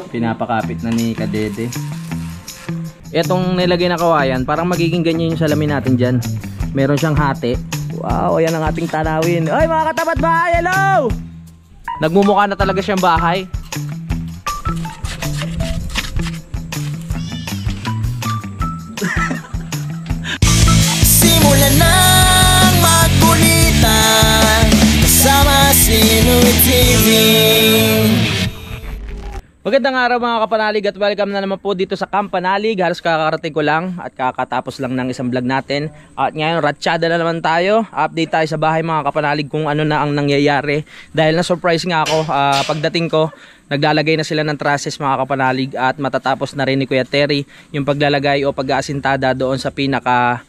Pinapakapit na ni Kadede. Etong nilagay na kawayan, parang magiging ganyan yung salamin natin dyan. Meron siyang hati. Wow, ayan ang ating tanawin. Ay mga katapat bahay, hello! Nagmumukha na talaga siyang bahay. Simulan ng magkulitan kasama si Nuit TV. Magandang araw mga kapanalig at welcome na naman po dito sa Camp Panalig. Halos kakarating ko lang at kakatapos lang ng isang vlog natin. At ngayon ratsyada na naman tayo. Update tayo sa bahay mga kapanalig kung ano na ang nangyayari. Dahil na-surprise nga ako pagdating ko. Naglalagay na sila ng trusses mga kapanalig at matatapos na rin ni Kuya Terry yung paglalagay o pag-aasintada doon sa pinaka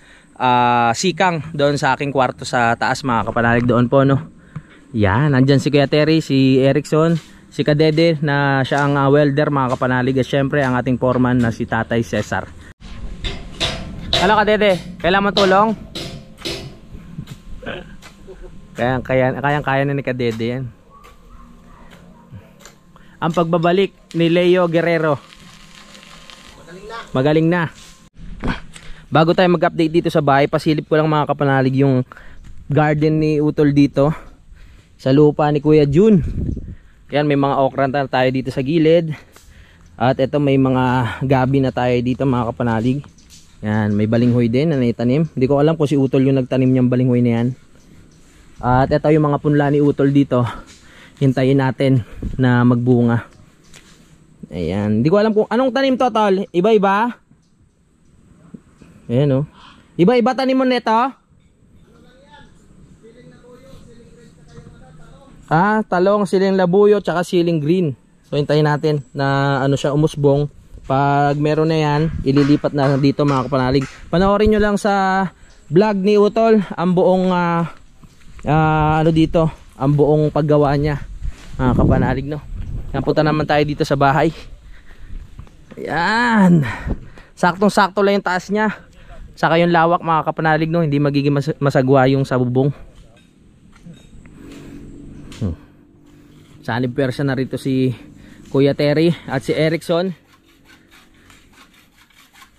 sikang doon sa aking kwarto sa taas mga kapanalig doon po no. Yan, nandyan si Kuya Terry, si Erickson, si Kadede na siya ang welder mga kapanalig at syempre ang ating foreman na si Tatay Cesar. Ano Kadede? Kailangan mo tulong? Kaya na ni Kadede yan. Ang pagbabalik ni Leo Guerrero. Magaling na. Bago tayo mag-update dito sa bahay, pasilip ko lang mga kapanalig yung garden ni Utol dito sa lupa ni Kuya Jun. Yan, may mga okra na tayo dito sa gilid. At ito may mga gabi na tayo dito mga kapanalig. Yan, may balinghoy din na naitanim. Hindi ko alam kung si Utol yung nagtanim niyang balinghoy na yan. At ito yung mga punla ni Utol dito. Hintayin natin na magbunga. Ayan, hindi ko alam kung anong tanim to tol. Iba-iba. Ayan o. Iba-iba tanim mo neto. Talong, siling labuyo, tsaka siling green. So hintayin natin na ano siya umusbong. Pag meron na yan, ililipat na dito mga kapanalig. Panoorin nyo lang sa vlog ni Utol ang buong ano dito, ang buong paggawa niya mga kapanalig no. Napunta naman tayo dito sa bahay. Ayan, saktong sakto lang yung taas niya, saka yung lawak mga kapanalig no. Hindi magiging masagwa yung sa bubong. Sanib pwersa na rito si Kuya Terry at si Erickson.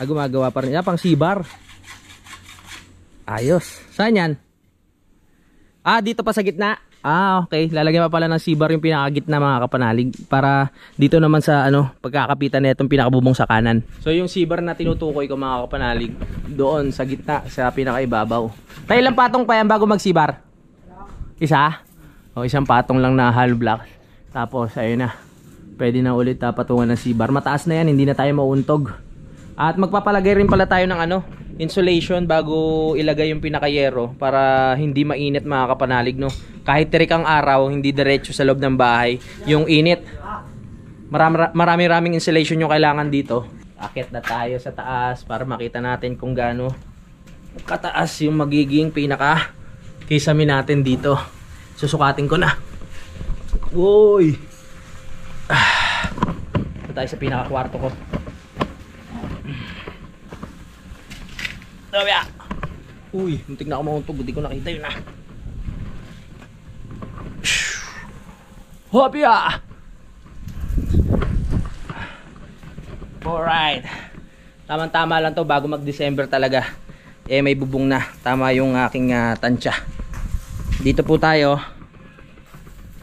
Gumagawa pa rin. Pang sibar. Ayos. Saan yan? Dito pa sa gitna. Okay. Lalagyan pa pala ng sibar yung pinakagitna mga kapanalig. Para dito naman sa pagkakapitan na itong pinakabubong sa kanan. So yung sibar na tinutukoy ko mga kapanalig, doon sa gitna, sa pinakaibabaw. Tayo ilang patong pa yan bago magsibar? Isa? O isang patong lang na hollow block. Tapos ayun na, pwede na ulit patungan ng sibar. Mataas na yan, hindi na tayo mauuntog. At magpapalagay rin pala tayo ng insulation bago ilagay yung pinakayero para hindi mainit mga kapanalig no. Kahit tirik ang araw, hindi diretso sa loob ng bahay yung init. Marami-raming insulation yung kailangan dito. Akit na tayo sa taas para makita natin kung gaano kataas yung magiging pinaka kisame natin dito. Susukatin ko na. Uy! Ito tayo sa pinaka-kwarto ko. Uy, muntik na ako mauntog. Hindi ko nakita yun Hopya! Alright. Tama-tama lang to bago mag-December talaga. May bubong na. Tama yung aking tansya. Dito po tayo.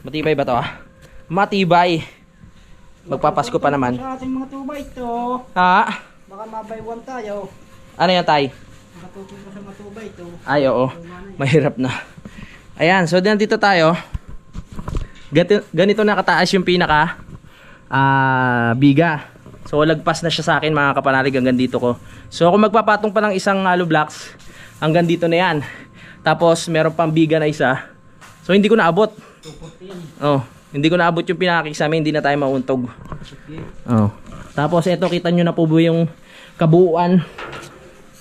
Matibay ba to? Matibay. Magpapasko pa naman. Sa ating mga tubay ito. Baka mabay one tayo. Ano yan tay? Nakatutok ko sa matubay ito. Ay oo. Mahirap na. Ayan. So dito tayo. Ganito na kataas yung pinaka biga. So lagpas na siya sa akin mga kapanalig hanggang dito ko. So kung magpapatong pa ng isang hollow blocks, hanggang dito na yan. Tapos meron pang biga na isa. So hindi ko naabot. Hindi ko naabot yung pinakakisame, hindi na tayo mauntog. Tapos ito kita nyo na po yung kabuuan.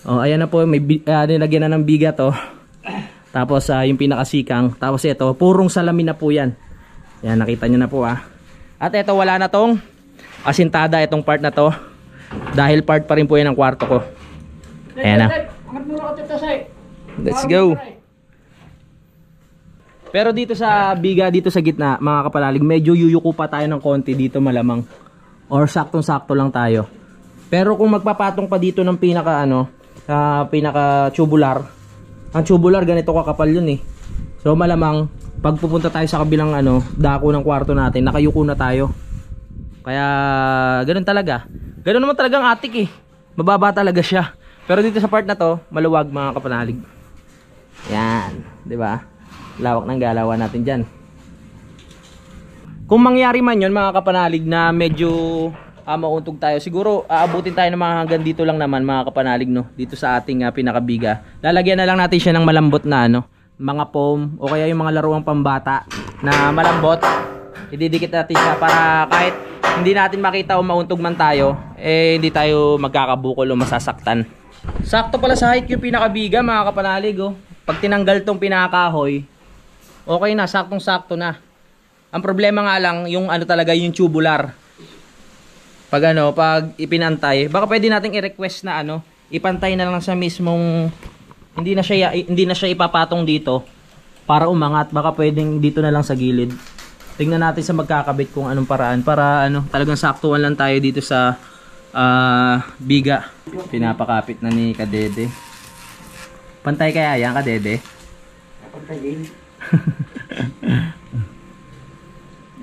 Ayan na po, may nilagyan na ng biga to. Tapos yung pinakasikang. Tapos ito, purong salamin na po yan. Yan, nakita nyo na po At ito, wala na tong asintada itong part na to. Dahil part pa rin po yan ng kwarto ko. Ayan na. Let's go. Pero dito sa biga, dito sa gitna, mga kapanalig, medyo yuyuko pa tayo ng konti dito malamang. or saktong-sakto lang tayo. Pero kung magpapatong pa dito ng pinaka pinaka tubular, ang tubular ganito kakapal yun eh. So malamang pag pupunta tayo sa kabilang dako ng kwarto natin, nakayuko na tayo. Kaya ganoon talaga. Ganoon naman talaga ang attic eh. Mababa talaga siya. Pero dito sa part na to, maluwag mga kapanalig. Yan, 'di ba? Lawak ng galawan natin diyan. Kung mangyari man 'yon mga kapanalig na medyo mauntog tayo, siguro aabutin tayo ng mga hanggang dito lang naman mga kapanalig, no, dito sa ating pinakabiga. Lalagyan na lang natin siya ng malambot na mga foam o kaya yung mga laruang pambata na malambot. Ididikit natin siya para kahit hindi natin makita o mauntog man tayo, hindi tayo magkakabukol o masasaktan. Sakto pala sa height yung pinakabiga mga kapanalig, oh. Pag tinanggal tong pinakahoy, okay na, saktong sakto na. Ang problema nga lang yung talaga yung tubular. Pag ipinantay, baka pwede nating i-request na ipantay na lang sa mismong hindi na siya ipapatong dito para umangat. Baka pwedeng dito na lang sa gilid. Tingnan natin sa magkakabit kung anong paraan para talagang saktuan lang tayo dito sa biga. Pinapakapit na ni Kadede. Pantay kaya yan, Kadede? Pantay din.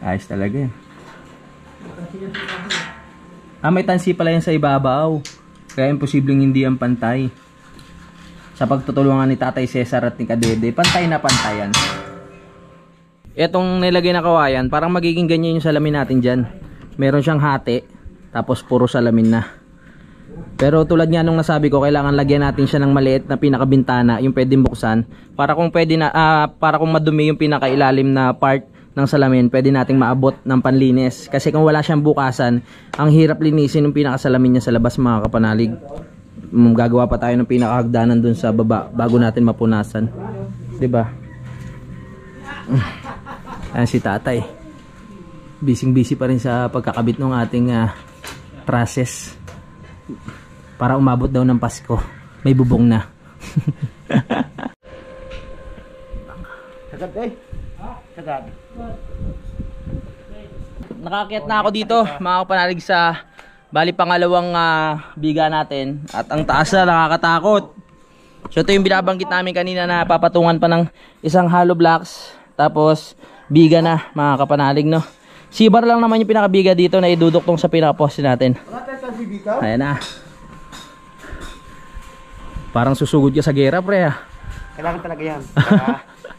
Ayos talaga yan. May tansi pala yan sa ibabaw. Kaya imposibleng hindi ang pantay. Sa pagtutulungan ni Tatay Cesar at ni Kadede, pantay na pantayan. Etong nilagay na kawayan, parang magiging ganyan yung salamin natin dyan. Meron siyang hati, tapos puro salamin na. Pero tulad nga nung nasabi ko, kailangan lagyan natin siya ng maliit na pinakabintana, yung pwedeng buksan. Para kung madumi yung pinakailalim na part ng salamin, pwede nating maabot ng panlinis. Kasi kung wala siyang bukasan, ang hirap linisin yung pinakasalamin niya sa labas mga kapanalig. Gagawa pa tayo ng pinakahagdanan dun sa baba bago natin mapunasan. 'Di ba? Ayan si Tatay. Busy pa rin sa pagkakabit ng ating trusses. Para umabot daw ng Pasko. May bubong na. Sagad eh. Sagad. Nakaakyat na ako dito mga kapanalig sa bali pangalawang biga natin. At ang taas na, nakakatakot. So ito yung binabanggit namin kanina na papatungan pa ng isang hollow blocks. Tapos biga na mga kapanalig, no. Sibar lang naman yung pinakabiga dito na iduduktong sa pinaka-poste natin. Ayan na. Parang susugod ka sa gera, pre. Kailangan talaga yan.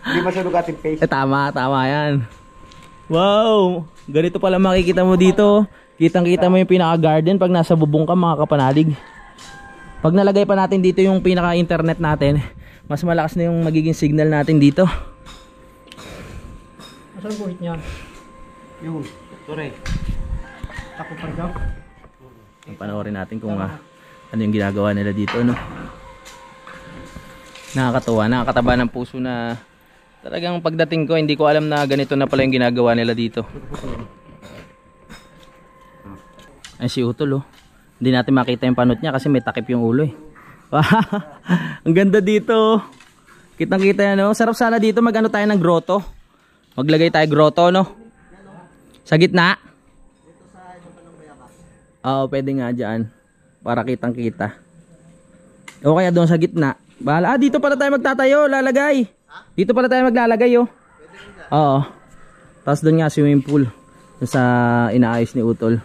Hindi masyadong ating face. Tama yan. Wow, ganito pala makikita mo dito. Kitang-kita mo yung pinaka-garden pag nasa bubong ka mga kapanalig. Pag nalagay pa natin dito yung pinaka-internet natin, mas malakas na yung magiging signal natin dito. Masaan buhit niya? Yun. Tore. Takot pa rin. Panoorin natin kung ano yung ginagawa nila dito, no. Nakakatuwa, nakakataba ng puso na talagang pagdating ko, hindi ko alam na ganito na pala yung ginagawa nila dito. Ay si Utol, oh. Hindi natin makita yung panot niya kasi may takip yung ulo eh. Ang ganda dito. Kitang-kita yan, no. Sarap sana dito mag-ano tayo ng grotto. Maglagay tayo grotto, no. Sa gitna. Oo, pwede nga dyan. Para kitang-kita. O kaya doon sa gitna. Bahala. Dito pala tayo magtatayo, lalagay. Dito pala tayo maglalagay, oh. Oo. Tapos doon nga swimming pool. Sa inaayos ni Utol.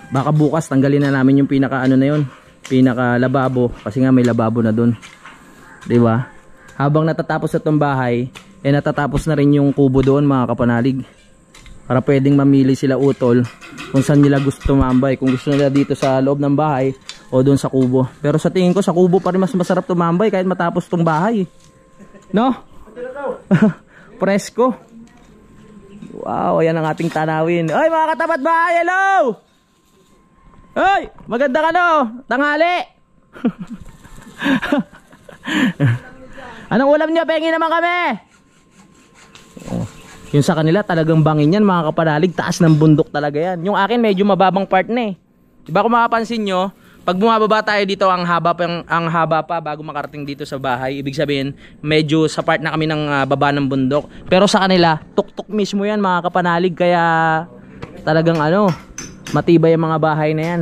Baka bukas tanggalin na namin yung pinaka na yun, pinaka lababo, kasi nga may lababo na doon. 'Di ba? Habang natatapos itong bahay, natatapos na rin yung kubo doon mga kapanalig. Para pwedeng mamili sila Utol kung saan nila gusto tumambay, kung gusto nila dito sa loob ng bahay o doon sa kubo. Pero sa tingin ko sa kubo pa rin mas masarap tumambay kahit matapos tong bahay. No? Presko. Wow, ayan ang ating tanawin. Ay mga katapat bahay, hello! Hoy, maganda ka, no? Tanghali. Anong ulam niyo? Pengi naman kami. Oh, yung sa kanila talagang bangin yan mga kapanalig. Taas ng bundok talaga yan. Yung akin medyo mababang part na eh. Diba kung makapansin nyo, pag bumababa tayo dito, ang haba pa bago makarating dito sa bahay. Ibig sabihin, medyo sa part na kami ng baba ng bundok. Pero sa kanila, tuktok mismo yan mga kapanalig. Kaya talagang matibay ang mga bahay na yan.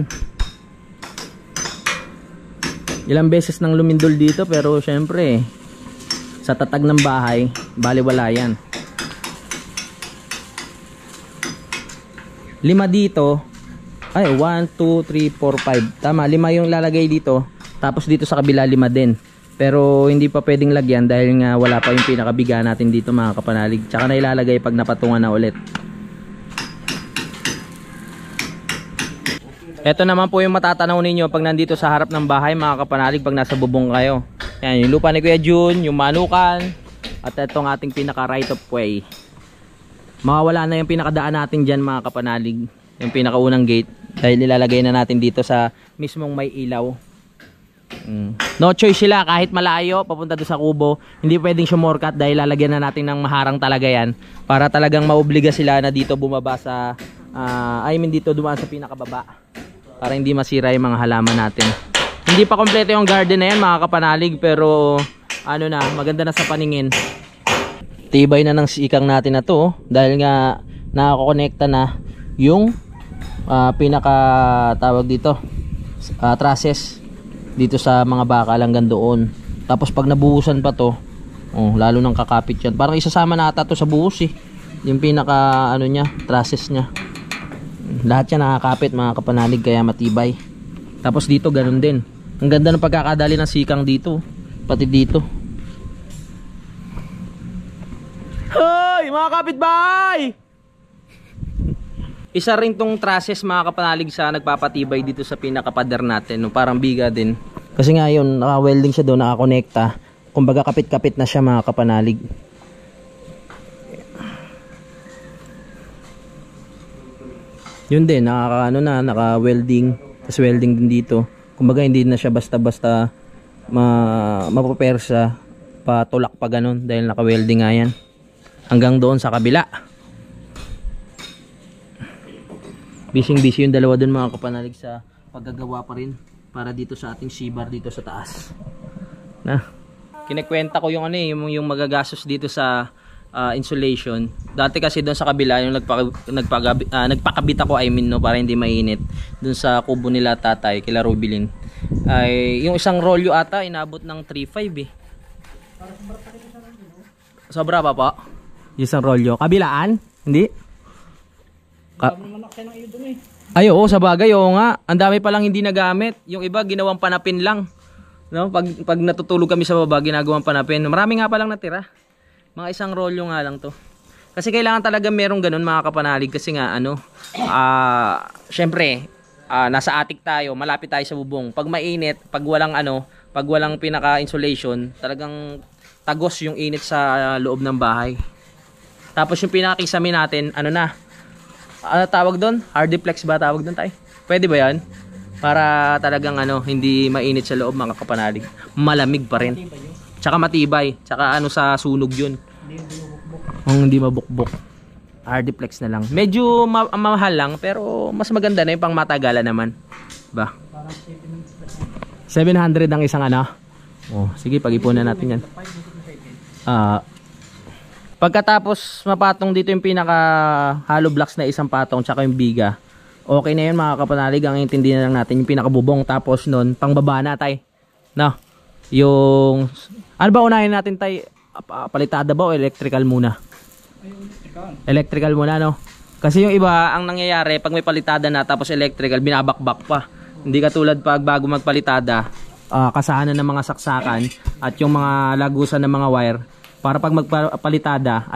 Ilang beses nang lumindol dito, pero syempre sa tatag ng bahay baliwala yan. 5 dito. Ay, 1, 2, 3, 4, 5. Tama, 5 yung lalagay dito. Tapos dito sa kabila 5 din. Pero hindi pa pwedeng lagyan dahil nga wala pa yung pinakabiga natin dito mga kapanalig. Tsaka na ilalagay pag napatungan na ulit. Ito naman po yung matatanaw ninyo pag nandito sa harap ng bahay mga kapanalig, pag nasa bubong kayo. Yan, yung lupa ni Kuya Jun, yung manukan, at itong ating pinaka right of way. Mawawala na yung pinakadaan natin dyan mga kapanalig, yung pinakaunang gate, dahil nilalagay na natin dito sa mismong may ilaw. No choice sila, kahit malayo papunta doon sa kubo, hindi pwedeng shortcut dahil lalagyan na natin ng maharang talaga yan, para talagang maobliga sila na dito bumaba sa dito dumaan sa pinakababa, para hindi masira yung mga halaman natin. Hindi pa kompleto yung garden na yan mga kapanalig, pero ano na, maganda na sa paningin. Tibay na ng sikang natin na to, dahil nga nakakonekta na yung pinaka tawag dito trusses dito sa mga bakal hanggang doon. Tapos pag nabuhusan pa to, lalo nang kakapit yan. Parang isasama na ata to sa buhos eh, yung pinaka ano nya, trusses nya. Lahat yan nakakapit mga kapanalig, kaya matibay. Tapos dito ganun din. Ang ganda ng pagkakadali ng sikang dito, pati dito. Hoy mga kapitbahay! Isa rin tong trusses mga kapanalig sa nagpapatibay dito sa pinakapader natin, no? Parang biga din. Kasi nga yun, naka-welding siya doon, nakakonekta. Kumbaga kapit-kapit na siya mga kapanalig. Yun din, naka-welding. Tapos welding din dito. Kumbaga hindi na siya basta-basta mapapersa, patulak pa ganun, dahil naka-welding nga yan. Hanggang doon sa kabila. Busy yung dalawa dun mga kapanalig sa paggagawa pa rin para dito sa ating C-bar dito sa taas. Kinekwenta ko yung yung magagastos dito sa insulation. Dati kasi doon sa kabila yung nagpakabit ako, para hindi mainit doon sa kubo nila tatay kila Rubilin. Ay yung isang rolyo ata inabot ng 3.5 eh. Sobra pa po. Isang rolyo. Kabilaan? Hindi? Ay oo, sa bagay, oo nga. Ang dami pa lang hindi nagamit. Yung iba ginawang panapin lang. No? Pag natutulog kami sa baba, ginagawang panapin. Marami nga pa lang natira. Mga isang rolyo nga lang to. Kasi kailangan talaga merong ganun mga kapanalig. Kasi nga syempre, nasa attic tayo, malapit tayo sa bubong. Pag mainit, pag walang pinaka-insulation, talagang tagos yung init sa loob ng bahay. Tapos yung pinakakisami natin, tawag doon? Hardiplex ba tawag doon tayo? Pwede ba yan? Para talagang hindi mainit sa loob mga kapanalig. Malamig pa rin. Tsaka matibay. Tsaka sa sunog yun. Hindi mabukbok. Hardiplex na lang. Medyo mahal lang, pero mas maganda na yung pang matagalan naman. Ba? 700 ang isang sige, pag-ipunan natin yan. Pagkatapos mapatong dito yung pinaka hollow blocks na isang patong tsaka yung biga, okay na yun mga kapanalig. Ang intindihan lang natin yung pinakabubong, tapos nun pangbaba na tay. Yung ano ba unahin natin tay? Palitada ba o electrical muna? Electrical muna kasi yung iba ang nangyayari pag may palitada na tapos electrical, binabakbak pa. Hindi katulad pag bago magpalitada, kasahanan ng mga saksakan at yung mga lagusan ng mga wire, para pag magpalitada,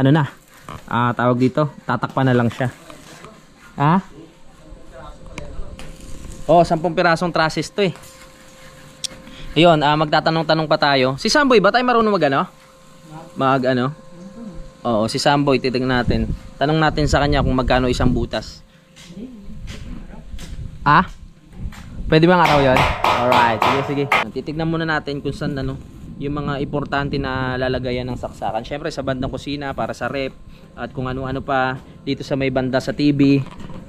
tawag dito, tatakpan na lang siya. 10 pirasong trusses to eh. Ayun, magtatanong-tanong pa tayo. Si Samboy ba tayo marunong Oo, si Samboy, titignan natin. Tanong natin sa kanya kung magkano isang butas. Pwede ba nga raw yun? Alright, sige. Titignan muna natin kung saan yung mga importante na lalagayan ng saksakan. Syempre sa bandang kusina para sa rep, at kung ano-ano pa dito sa may banda sa TV.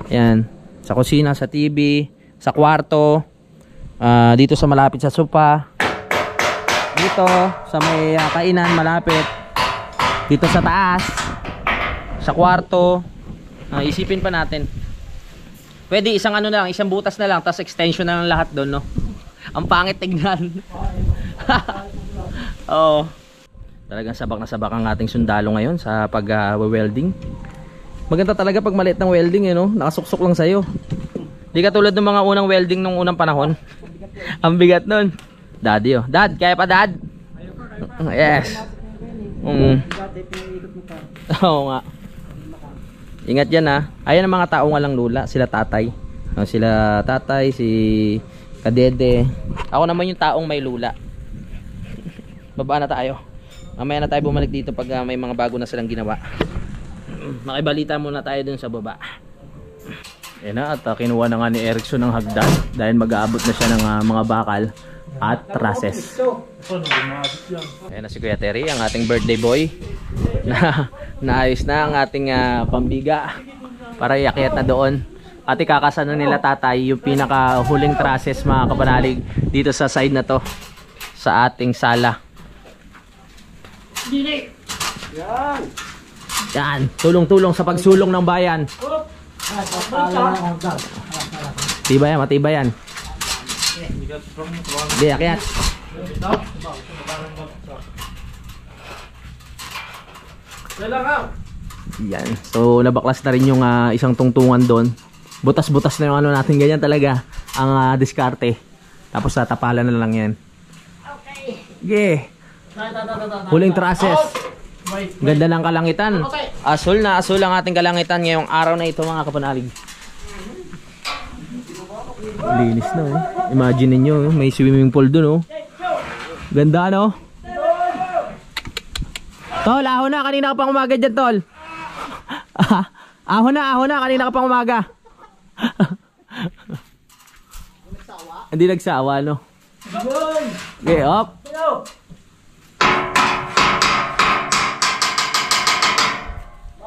Ayan, sa kusina, sa TV, sa kwarto, dito sa malapit sa sofa, dito sa may kainan malapit, dito sa taas, sa kwarto. Isipin pa natin. Pwede isang ano na lang, isang butas na lang, tapos extension na lang lahat doon, no? Ang pangit tignan. Oo. Talagang sabak na sabak ang ating sundalo ngayon sa pag-welding. Maganda talaga pag maliit ng welding, no? Nakasuksok lang sa'yo. Di ka tulad ng mga unang welding nung unang panahon. Ang bigat nun. Daddy, oh. Dad, kaya pa, Dad? Yes. Oo nga. Ingat yan, ha. Ayan ang mga tao nga lang lula. Sila tatay. Sila tatay, si Kadede. Ako naman yung taong may lula. Baba na tayo. Mamaya na tayo bumalik dito pag may mga bago na silang ginawa. Makibalita muna tayo dun sa baba. Ayan na, at kinuha na nga ni Erickson ng hagdan dahil mag-aabot na siya ng mga bakal at trusses. Ayan na si Kuya Terry, ang ating birthday boy. Naayos na ang ating pambiga para iakyat na doon. At ikakasano nila tatay yung pinaka huling trusses, mga kapanalig, dito sa side na to, sa ating sala. Yan, tulong-tulong sa pagsulong ng bayan. Matibay yan, matibay yan. Hindi, akyat. Yan, so nabaklas na rin yung isang tungtungan doon. Butas-butas na yung ano natin, ganyan talaga ang diskarte. Tapos tatapalan na lang yan. Okay. Huling trusses. Ganda ng kalangitan. Asul na asul ang ating kalangitan ngayong araw na ito, mga kapanalig. Linis na, oh. Imagine niyo, may swimming pool dun, oh. Ganda, no? Tol, ahon na, kanina ka pang umaga dyan, Tol. Ahon na, kanina ka pang umaga. Hindi nagsawa, no? Okay, up.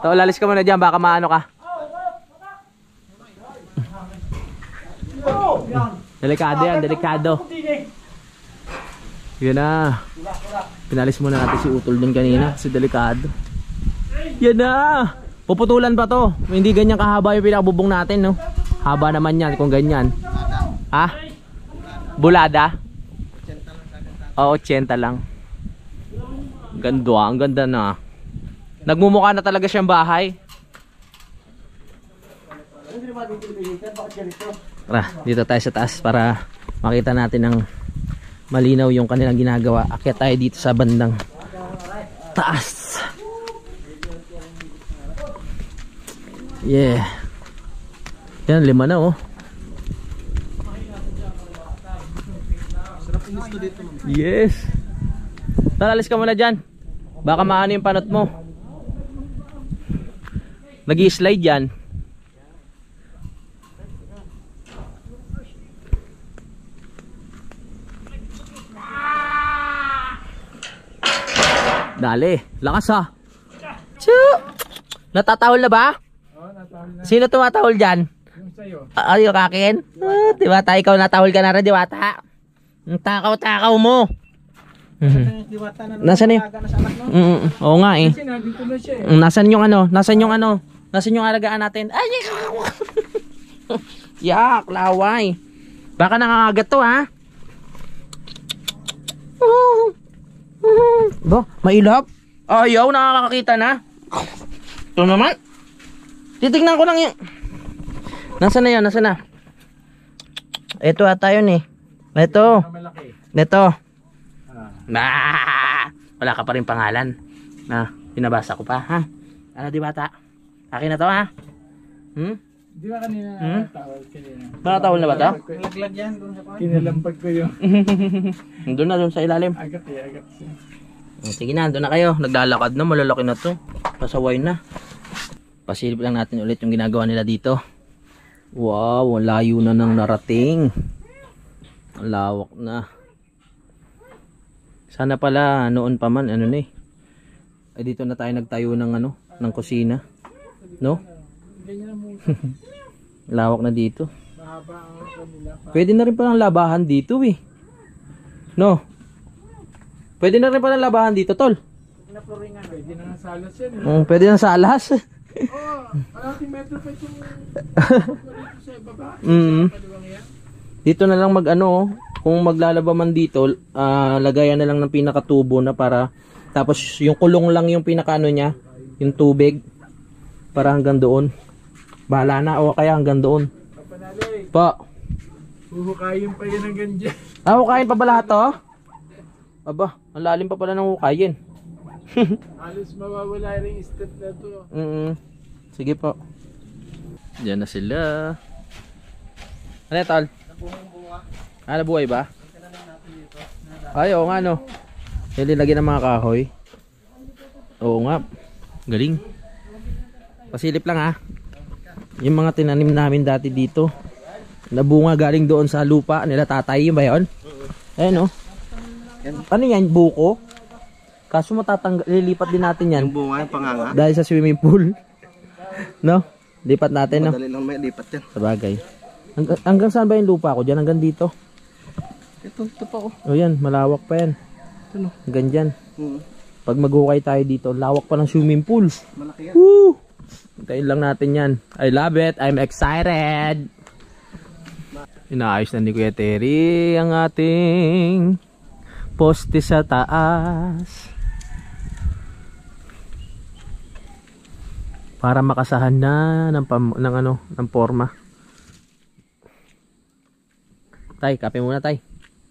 Tol, alis ka muna dyan, baka maano ka. Delikado yan, delikado. Yan na. Pinalis muna natin si Utol dun kanina, si delikado. Yan na. Puputulan pa to. Hindi ganyan kahaba yung pinakabubong natin, no? Haba naman yan kung ganyan. Ha? Bulada? Oo, 80 lang. Ganda, ang ganda na. Nagmumukha na talaga siyang bahay. Tara, dito tayo sa taas para makita natin ng malinaw yung kanilang ginagawa. Akyat tayo dito sa bandang taas. Yeah. Yan, 5 na, oh. Yes. Talalis ka muna dyan. Baka maano yung panot mo. Nag-i-slide yan. Dali, lakas ha. Natatahol na ba? Oo, natahol na. Sino tumatahol dyan? Yung sa'yo. Yung kakin? Diwata, ikaw natahol ka na rin, Diwata. Ang takaw-takaw mo. Nasaan yung? Oo nga eh. Nasaan yung ano? Nasaan yung ano? Nasaan yung alagaan natin? Ay! Yak, laway. Baka nangangagat to, ha? Ba, mailap? Ayaw, nakakakita na. Ito naman. Titignan ko lang yung... Nasaan na yun? Nasaan na? Ito ata yun eh. Ito. Ito. Wala ka pa rin pangalan. Pinabasa ko pa, ha? Ano, Diwata? Akin na to, ha? Di ba kanina tawag kanina? Nakatawal na ba to? Laglag yan. Kinalampag ko yun. Doon na, doon sa ilalim. Agat eh, agat. Sige na, doon na kayo. Naglalakad na, malalaki na to. Pasaway na. Pasilip lang natin ulit yung ginagawa nila dito. Wow, layo na nang narating. Ang lawak na. Sana pala noon pa man, ano na eh. Ay dito na tayo nagtayo ng ano, ng kusina. No? Lawak na dito. Pwede na rin palang labahan dito eh. No? Pwede na rin palang labahan dito, Tol. Pwede na salas yan. Pwede na salas. Malaking metro pa itong sa baba. Dito na lang mag ano, kung maglalaba man dito, lagayan na lang ng pinakatubo na para, tapos yung kulong lang yung pinakaano niya, yung tubig, para hanggang doon. Bahala na, o kaya hanggang doon. Kapanali, Pa. huhukayin pa yan hanggang dyan. Hukayin pa ba lahat to? Aba, ang lalim pa pala ng hukayin. Halos mawawala rin yung step na to. Sige po. Diyan na sila. Ano yan, tol? Nabuhay ba? Ay, oo nga no. Nilagyan ng mga kahoy. Oo nga. Galing. Pasilip lang ha. Yung mga tinanim namin dati dito, nabunga galing doon sa lupa nila tatay. Yun ba yun? Ayan o. Ano yan? Buko? Kaso lilipat din natin yan. Yung bunga, yung panganga. Dahil sa swimming pool. No? Lipat natin, no? Madali lang may lipat yan. Sabagay. Hanggang saan ba yung lupa ko? Diyan, hanggang dito. Ito pa ko. O yan, malawak pa yan. Ano? Hanggang dyan. Pag maghukay tayo dito, lawak pa ng swimming pool. Malaki yan. Woo! Hintayin lang natin yan. I love it. I'm excited. Inaayos na ni Kuya Terry ang ating poste sa taas. Para makasahan na ng forma. Tay, kape muna tay.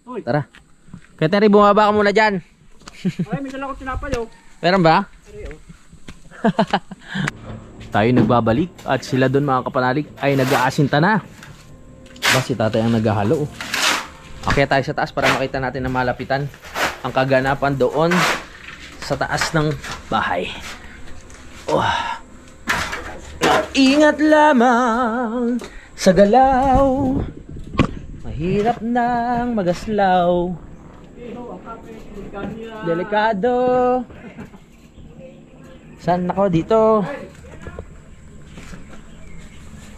Uy. Tara. Kaya Terry, bumaba ka muna dyan. Ay, may dala ko tinapay oh. Meron ba? Tayo nagbabalik at sila doon mga kapanalig ay nag-aasinta na. Ba si tatay ang naghahalo. Kaya tayo sa taas para makita natin na malapitan ang kaganapan doon sa taas ng bahay. Ingat lamang sa galaw, mahirap nang magaslaw. Delikado. Saan ako dito?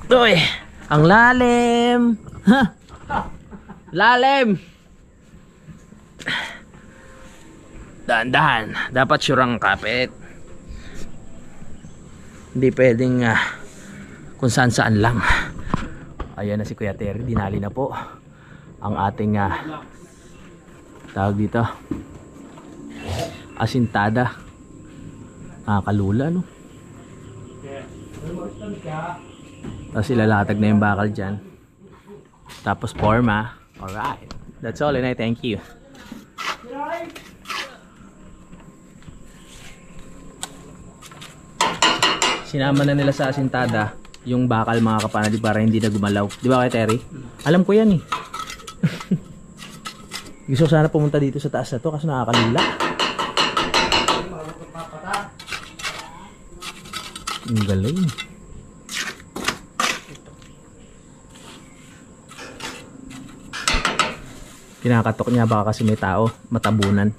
Uy, ang lalim. Ha? Lalim. Dahan-dahan. Dapat surang kapit. Hindi pwedeng kung saan-saan lang. Ayan na si Kuya Terry. Dinali na po ang ating tawag dito, asintada. Kalula, no? Tapos ilalatag na yung bakal dyan. Tapos forma. Alright. That's all, and I thank you. Sinama na nila sa asintada yung bakal mga kapanalig para hindi na gumalaw. Di ba kay Terry? Alam ko yan eh. Gusto sana pumunta dito sa taas na to kasi nakakalula. Ang galing. Kinakatok niya baka kasi may tao. Matabunan.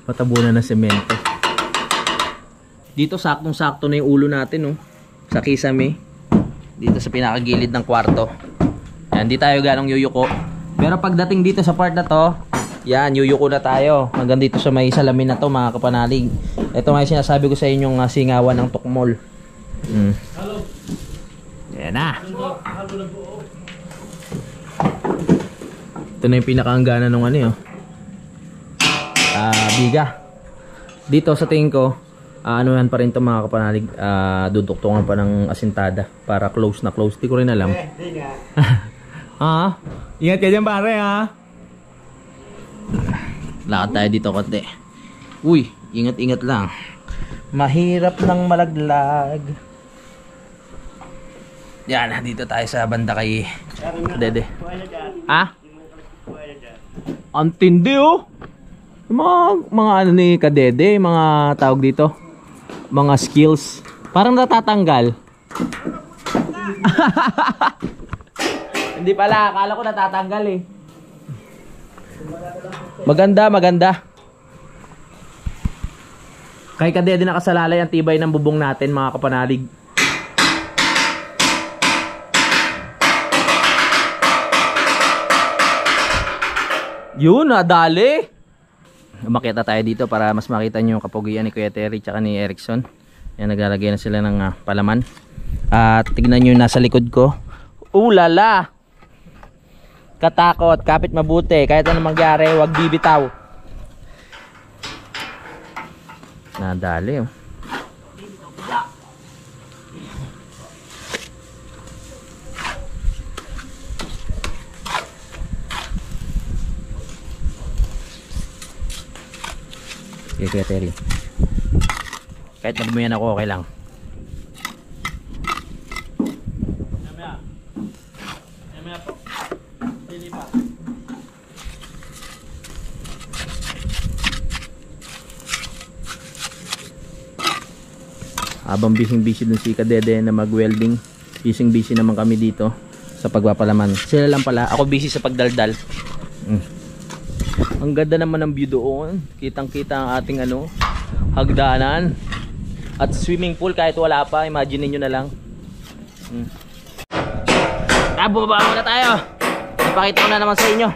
Matabunan ng semento. Dito saktong-sakto na yung ulo natin, oh. Sa kisame. Dito sa pinakagilid ng kwarto. Yan, di tayo ganong yuyuko. Pero pagdating dito sa part na to, yan, yuyuko na tayo. Hanggang dito sa may salamin na to, mga kapanalig. Ito nga yung sinasabi ko sa inyong singawan ng tukmol. Yan na. Ito na yung pinakaanggana ng ano yun. Biga. Dito sa tingin ko, ano yan pa rin ito mga kapanalig, duduktungan pa ng asintada para close na close. Di ko rin alam. Ingat ka dyan pare ha. Lakad tayo dito konti. Uy, ingat-ingat lang. Mahirap nang malaglag. Yan, dito tayo sa banda kay Dede. Ang tindi oh. Mga ano ni Kadede, mga tawag dito, mga skills. Parang natatanggal. Hindi pala, akala ko natatanggal eh. Maganda, maganda. Kay Kadede nakasalalay ang tibay ng bubong natin mga kapanalig. Yun, nadali. umakyat na tayo dito para mas makita nyo yung kapugian ni Kuya Terry tsaka ni Erickson. Yan, naglalagay na sila ng palaman. At tignan nyo yung nasa likod ko. Ulala! Katakot, kapit mabuti. Kahit anong mangyari, huwag bibitaw. Nadali oh. Sige Kuya Terry. Kahit magmuyan ako, okay lang. Habang busy dun si Kadede na mag-welding, busy naman kami dito sa pagpapalaman. Sila lang pala, ako busy sa pagdaldal. Ang ganda naman ng view doon. Kitang-kita ang ating hagdanan. At swimming pool kahit wala pa, imagine niyo na lang. Bumaba muna tayo. Ipakita ko na naman sa inyo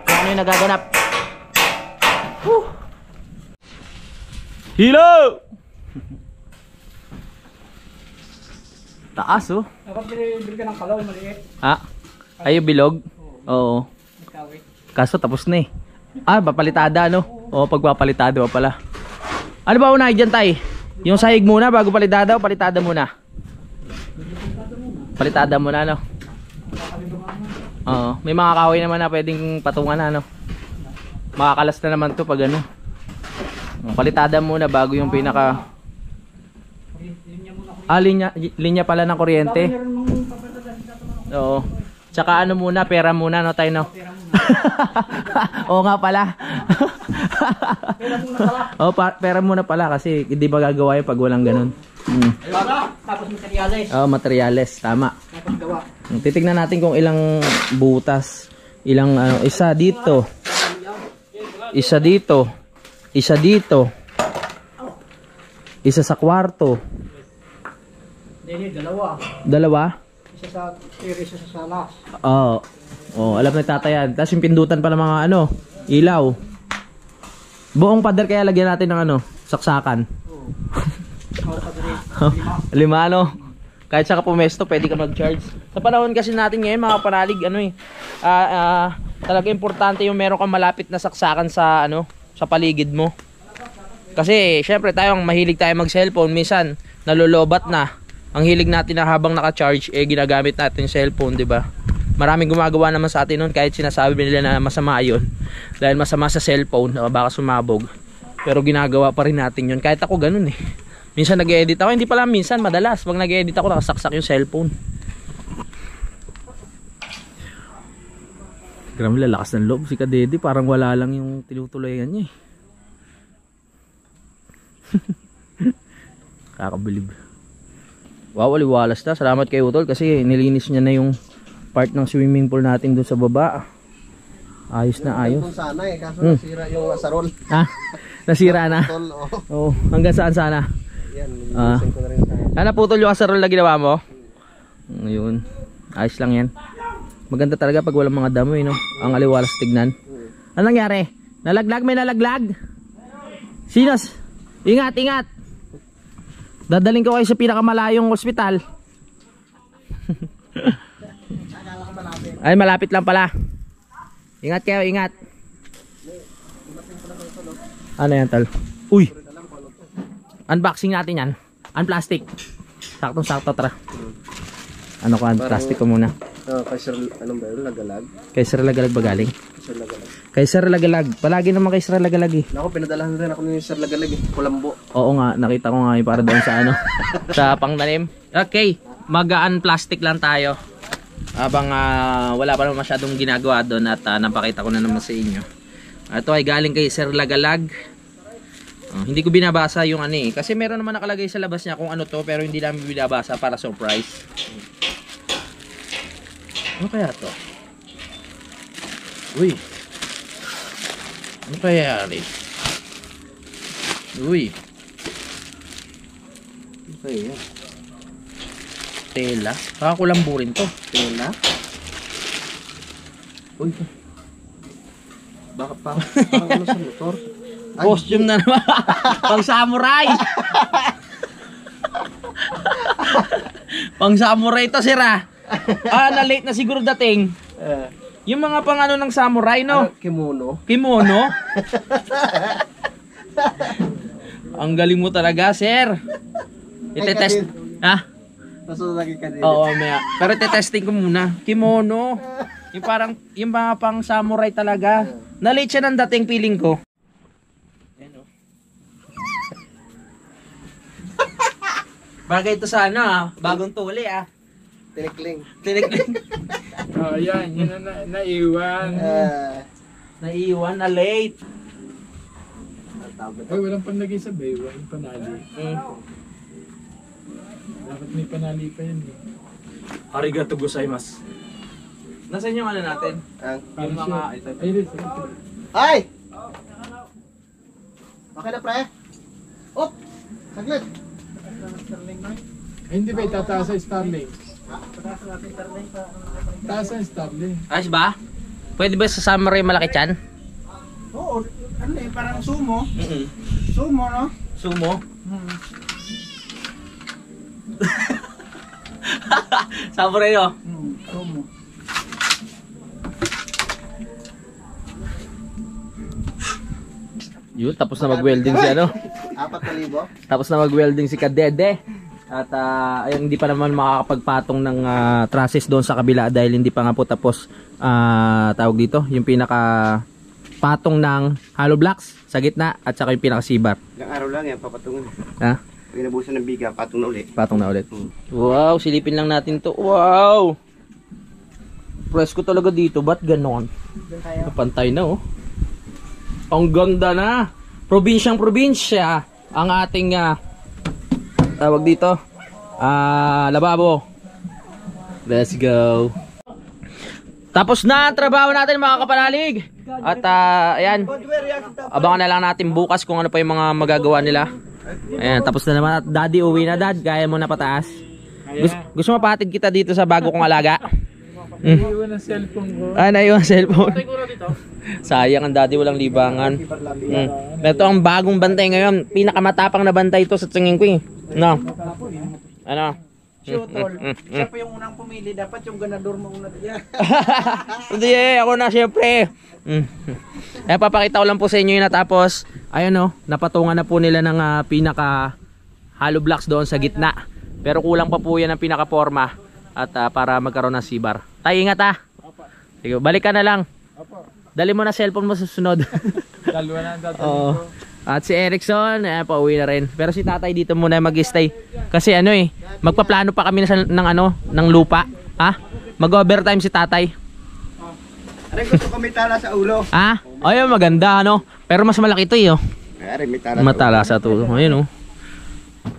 kung ano yung nagaganap. Hello! Taas oh. Dapat binibili ka ng kalaw, maliit. Ha? Ay, bilog? Oo. Kaso tapos na eh. Papalitada no? Oo, pagpapalitada pa pala. Ano ba una dyan tay? Yung sahig muna bago palitada o palitada muna? Palitada muna no? Oo, may mga kahoy naman na pwedeng patungan na no? Makakalas na naman to pag palitada muna bago yung pinaka... linya pala ng kuryente. Oo. Tsaka muna, pera muna no tayo no? Oo nga pala. Pera muna pala kasi hindi ba gagawa yun pag walang ganun. Tapos materyales. Materyales, tama. Tapos gawa. Titignan natin kung ilang butas, ilang isa dito. Isa dito. Isa dito. Isa sa kwarto. Hindi, dalawa. Dalawa? Isa sa tiri, isa sa salas. Oo. Alam na tatayan. Tapos yung pindutan pa ng mga ilaw. Buong pader kaya lagyan natin ng saksakan. Lima Kahit sa pumesto pwede ka mag-charge. Sa panahon kasi natin ngayon mga panalig talaga importante yung meron kang malapit na saksakan sa sa paligid mo. Kasi syempre tayong mahilig tayo mag-cellphone, minsan nalolobat na. Ang hilig natin na habang naka-charge ginagamit natin yung cellphone, 'di ba? Maraming gumagawa naman sa atin noon kahit sinasabi nila na masama 'yon. Dahil masama sa cellphone, baka sumabog. Pero ginagawa pa rin natin 'yon. Kahit ako ganoon eh. Minsan nag-edit ako, hindi pala minsan, madalas pag nag-edit ako nakasaksak yung cellphone. Grabe, lalakas ng loob si Kadede, parang wala lang yung tinutuloyan niya eh. Kakabilib. Wow, aliwalas na. Salamat kay Utol kasi nilinis niya na yung part ng swimming pool natin dun sa baba. Ayos na ayos. Sana kaso nasira yung asarol. Nasira na? Oo. Hanggang saan sana? Yan, linisin ko na rin sana. Naputol yung asarol na ginawa mo? Ayun. Ayos lang yan. Maganda talaga pag walang mga damo no? Ang aliwalas tignan. Anong nangyari? Nalaglag? May nalaglag? Sinos? Ingat, ingat! Dadaling ko kayo sa pinakamalayong ospital. Ay, malapit lang pala. Ingat kayo, ingat. Ano yan, tal? Uy! Unboxing natin yan. Unplastic. Saktong-sakto, tara. Ano ko, unplastic ko muna. Kay Sir, anong ba yun? Lagalag? Kay Sir Lagalag ba galing? Sir Lagalag. Kay Sir Lagalag. Palagi naman kay Sir Lagalag eh. Ako, pinadalahan rin ako ni Sir Lagalag eh. Kulambo. Oo nga, nakita ko nga yung para doon sa sa pangtanim. Okay, mag-unplastic lang tayo. Habang wala pa naman masyadong ginagawa doon at napakita ko na naman sa inyo. Ito ay galing kay Sir Lagalag. Hindi ko binabasa yung kasi meron naman nakalagay sa labas niya kung ano to pero hindi namin binabasa para surprise. Ano kaya to? Uy. Ano kaya rin? Uy. Ano kaya yan? Tela. Kakakulambo rin to. Tela? Uy. Baka parang ano sa motor. Costume na naman. Pang samurai. Pang samurai to, sir ah. Na-late na siguro dating. Yung mga pang ano ng samurai, no? Kimono. Kimono? Ang galing mo talaga, sir. Itetest. Ha? Nasunod lagi ka din. Oo, maya. Pero itetesting ko muna. Kimono. Yung parang, yung mga pang samurai talaga. Na-late siya ng dating, feeling ko. Bagay ito sa ano ah, bagong tuli ah. Tinikling. Tinikling. Oh, yan. Yun na naiwan. Naiwan na late. Ay, walang panlagay sa bayo. Walang panali. Dapat may panali pa yan eh. Arigato gozaimasu. Nasaan yung ano natin? Yung mga ito. Ay, ito. Ay! Okay na, pre? Op! Saglit! Ay, hindi ba itataas sa Starlink? Taas sa Starlink. Ayos ba? Pwede ba sa samurai malaki chan? Oo, ano eh, parang sumo. Mm-hmm. Sumo, no? Sumo? Samurai no? Sumo. Yun, tapos na mag-welding si ano. 4,000? Tapos na mag-welding si Kadede. At ayun, hindi pa naman makakapagpatong ng trusses doon sa kabila dahil hindi pa nga po tapos tawag dito, yung pinaka patong ng hollow blocks sa gitna at saka yung pinaka sibar. Ilang araw lang yan, papatungan. Ha? Pag inabusan ng biga, patong na ulit. Patong na ulit. Wow, silipin lang natin to. Wow! Presko talaga dito, ba't ganon? Napantay na oh. Ang ganda na. Probinsyang probinsya ang ating tawag dito. Lababo. Let's go. Tapos na ang trabaho natin mga kapanalig. At ayan. Abangan na lang natin bukas kung ano pa yung mga magagawa nila. Ayan, tapos na naman at daddy uwi na dad. Kaya mo na pataas. Gusto mo pahatid kita dito sa bago kong alaga? Naiwan ang cellphone ko. Naiwan ang cellphone. Sayang ang daddy, walang libangan. Ito ang bagong bantay ngayon. Pinakamatapang na bantay ito sa tingin ko eh. No? Ano? Shutol. Siya pa yung unang pumili. Dapat yung ganador mo una diyan. Hindi ako na syempre. Papakita ko lang po sa inyo yun natapos. Ayun oh, napatungan na po nila ng pinaka hollow blocks doon sa gitna. Pero kulang pa po yan ang pinaka forma. At para magkaroon ng sibar. Tay, ingat ah. Sige, balik ka na lang. Dali mo na cellphone mo sa susunod. Dalawa na ang dadalhin Oo. ko. At si Erickson, pauwi na rin. Pero si tatay dito muna mag-stay. Kasi ano eh, magpaplano pa kami ng lupa. Ha? Mag-overtime si tatay. Aray, gusto ko may tala sa ulo. Ha? Ayun, maganda ano. Pero mas malaki ito eh. Oh. Aray, may tala Matala sa tulo. Ayun oh.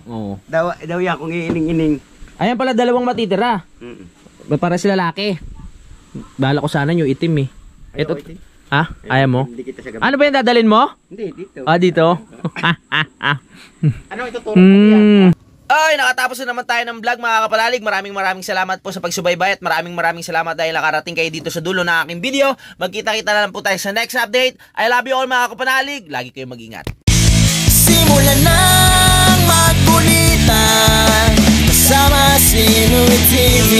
Oo. Daw yan kung iining-ining. Ayan pala dalawang matitira. Para sila lalaki. Bahala ko sana yung itim eh. Ito. Ha? Ayaw mo? Hindi kita sa gabi. Ano ba yung dadalhin mo? Hindi, dito. Dito? Ano ituturo ko yan? Ay, nakatapos na naman tayo ng vlog mga kapalalig. Maraming salamat po sa pagsubaybay at maraming salamat dahil nakarating kayo dito sa dulo ng aking video. Magkita-kita na lang po tayo sa next update. I love you all mga kapanalig. Lagi kayong mag-ingat. Simulan ng magkulitan kasama si Louie TV.